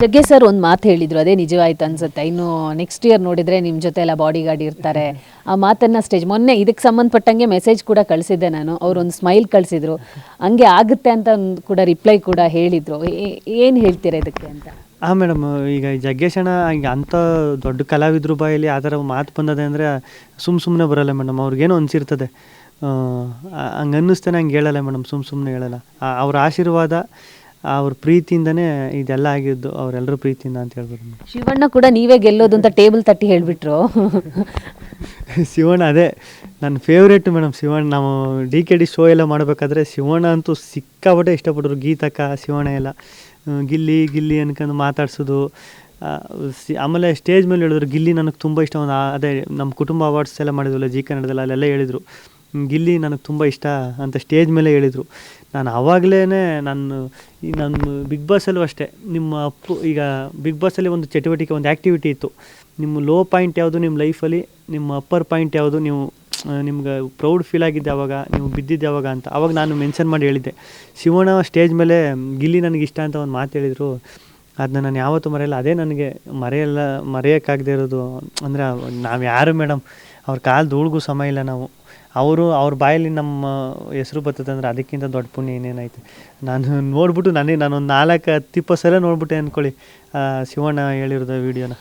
Jaggesh sir ಒಂದು ಮಾತು ಹೇಳಿದ್ರು, ಅದೇ ನಿಜವಾಯ್ತು ಅನ್ಸುತ್ತೆ. ಇನ್ನು ನೆಕ್ಸ್ಟ್ ಇಯರ್ ನೋಡಿದ್ರೆ ನಿಮ್ಮ ಜೊತೆ ಎಲ್ಲ ಬಾಡಿ ಗಾರ್ಡ್ ಇರ್ತಾರೆ. ಆ ಮಾತನ್ನ ಮೊನ್ನೆ ಇದಕ್ಕೆ ಸಂಬಂಧಪಟ್ಟಂಗೆ ಮೆಸೇಜ್ ಕೂಡ ಕಳಿಸಿದ್ದೆ ನಾನು. ಅವ್ರೊಂದು ಸ್ಮೈಲ್ ಕಳಿಸಿದ್ರು, ಹಂಗೆ ಆಗುತ್ತೆ ಅಂತ ಕೂಡ ರಿಪ್ಲೈ ಕೂಡ ಹೇಳಿದ್ರು. ಏನು ಹೇಳ್ತೀರಾ ಇದಕ್ಕೆ ಅಂತ? ಮೇಡಮ್, ಈಗ ಜಗ್ಗೇಶ್ ಅಣ್ಣ ಈಗ ಅಂಥ ದೊಡ್ಡ ಕಲಾವಿದ್ರ ಬಾಯಲ್ಲಿ ಆ ಥರ ಮಾತು ಬಂದದೆ ಅಂದರೆ ಸುಮ್ಮನೆ ಬರೋಲ್ಲ ಮೇಡಮ್. ಅವ್ರಿಗೇನೋ ಅನಿಸಿರ್ತದೆ, ಹಂಗೆ ಅನ್ನಿಸ್ತಾನೆ, ಹಂಗೆ ಹೇಳಲ್ಲ ಮೇಡಮ್, ಸುಮ್ಮನೆ ಹೇಳಲ್ಲ. ಅವ್ರ ಆಶೀರ್ವಾದ, ಅವ್ರ ಪ್ರೀತಿಯಿಂದನೇ ಇದೆಲ್ಲ ಆಗಿದ್ದು, ಅವರೆಲ್ಲರೂ ಪ್ರೀತಿಯಿಂದ ಅಂತ ಹೇಳ್ಬೋದು. ಶಿವಣ್ಣ ಕೂಡ ನೀವೇ ಗೆಲ್ಲೋದು ಅಂತ ಟೇಬಲ್ ತಟ್ಟಿ ಹೇಳಿಬಿಟ್ರು. ಶಿವಣ್ಣ ಅದೇ ನನ್ನ ಫೇವ್ರೇಟ್ ಮೇಡಮ್. ಶಿವಣ್ಣ ನಾವು DKD ಶೋ ಎಲ್ಲ ಮಾಡಬೇಕಾದ್ರೆ ಶಿವಣ್ಣ ಅಂತೂ ಸಿಕ್ಕಾಪಟ್ಟೆ ಇಷ್ಟಪಟ್ಟರು. ಗೀತಕ್ಕ, ಶಿವಣ್ಣ ಎಲ್ಲ ಗಿಲ್ಲಿ ಗಿಲ್ಲಿ ಅನ್ಕೊಂಡು ಮಾತಾಡ್ಸೋದು. ಆಮೇಲೆ ಸ್ಟೇಜ್ ಮೇಲೆ ಹೇಳಿದ್ರು ಗಿಲ್ಲಿ ನನಗೆ ತುಂಬ ಇಷ್ಟ. ಅದೇ ನಮ್ಮ ಕುಟುಂಬ ಅವಾರ್ಡ್ಸ್ ಎಲ್ಲ ಮಾಡಿದ್ವಲ್ಲ ಜಿ ಕನ್ನಡದಲ್ಲಿ, ಅಲ್ಲೆಲ್ಲ ಹೇಳಿದರು ಗಿಲ್ಲಿ ನನಗೆ ತುಂಬ ಇಷ್ಟ ಅಂತ ಸ್ಟೇಜ್ ಮೇಲೆ ಹೇಳಿದರು. ನಾನು ಆವಾಗಲೇ ನಾನು ಬಿಗ್ ಬಾಸಲ್ಲೂ ಅಷ್ಟೇ, ನಿಮ್ಮ ಅಪ್ಪು ಈಗ ಬಿಗ್ ಬಾಸಲ್ಲಿ ಒಂದು ಚಟುವಟಿಕೆ, ಒಂದು ಆ್ಯಕ್ಟಿವಿಟಿ ಇತ್ತು. ನಿಮ್ಮ ಲೋ ಪಾಯಿಂಟ್ ಯಾವುದು ನಿಮ್ಮ ಲೈಫಲ್ಲಿ, ನಿಮ್ಮ ಅಪ್ಪರ್ ಪಾಯಿಂಟ್ ಯಾವುದು, ನಿಮ್ಗೆ ಪ್ರೌಡ್ ಫೀಲ್ ಆಗಿದ್ದೆ ಯಾವಾಗ, ನೀವು ಬಿದ್ದಿದ್ದು ಯಾವಾಗ ಅಂತ. ಅವಾಗ ನಾನು ಮೆನ್ಷನ್ ಮಾಡಿ ಹೇಳಿದ್ದೆ. ಶಿವಣ್ಣ ಸ್ಟೇಜ್ ಮೇಲೆ ಗಿಲ್ಲಿ ನನಗೆ ಇಷ್ಟ ಅಂತ ಒಂದು ಮಾತು ಹೇಳಿದರು. ಅದನ್ನ ನಾನು ಯಾವತ್ತೂ ಮರೆಯಲ್ಲ. ಅದೇ ನನಗೆ ಮರೆಯೋಕ್ಕಾಗದೇ ಇರೋದು. ಅಂದರೆ ನಾವು ಯಾರು ಮೇಡಮ್, ಅವ್ರ ಕಾಲು ಧೂಳಿಗೂ ಸಮ ಇಲ್ಲ ನಾವು. ಅವ್ರ ಬಾಯಲ್ಲಿ ನಮ್ಮ ಹೆಸರು ಬರ್ತದೆ ಅಂದರೆ ಅದಕ್ಕಿಂತ ದೊಡ್ಡ ಪುಣ್ಯ ಇನ್ನೇನೈತೆ. ನಾನು ನೋಡ್ಬಿಟ್ಟು ನಾನೊಂದು 4-20 ಸಲ ನೋಡ್ಬಿಟ್ಟೆ ಅಂದ್ಕೊಳ್ಳಿ ಶಿವಣ್ಣ ಹೇಳಿರೋದು ವೀಡಿಯೋನ.